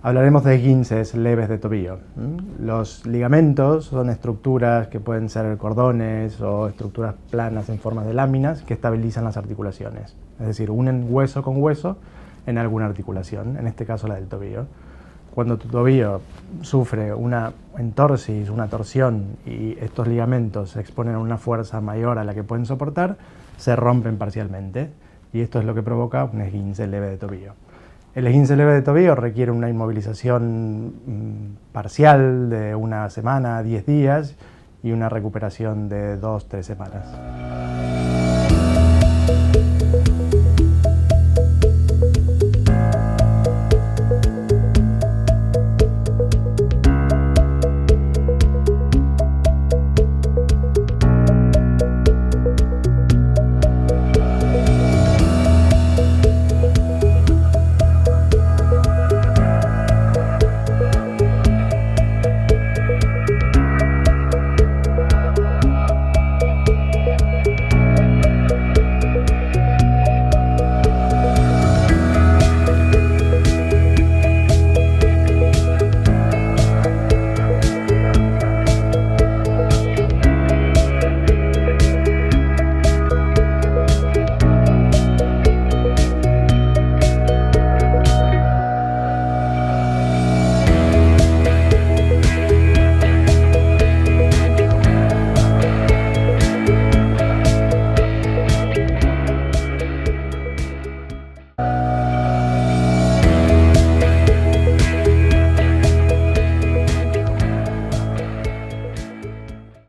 Hablaremos de esguinces leves de tobillo. Los ligamentos son estructuras que pueden ser cordones o estructuras planas en forma de láminas que estabilizan las articulaciones. Es decir, unen hueso con hueso en alguna articulación, en este caso la del tobillo. Cuando tu tobillo sufre una entorsis, una torsión, y estos ligamentos se exponen a una fuerza mayor a la que pueden soportar, se rompen parcialmente, y esto es lo que provoca un esguince leve de tobillo. El esguince leve de tobillo requiere una inmovilización parcial de una semana a 10 días y una recuperación de 2-3 semanas.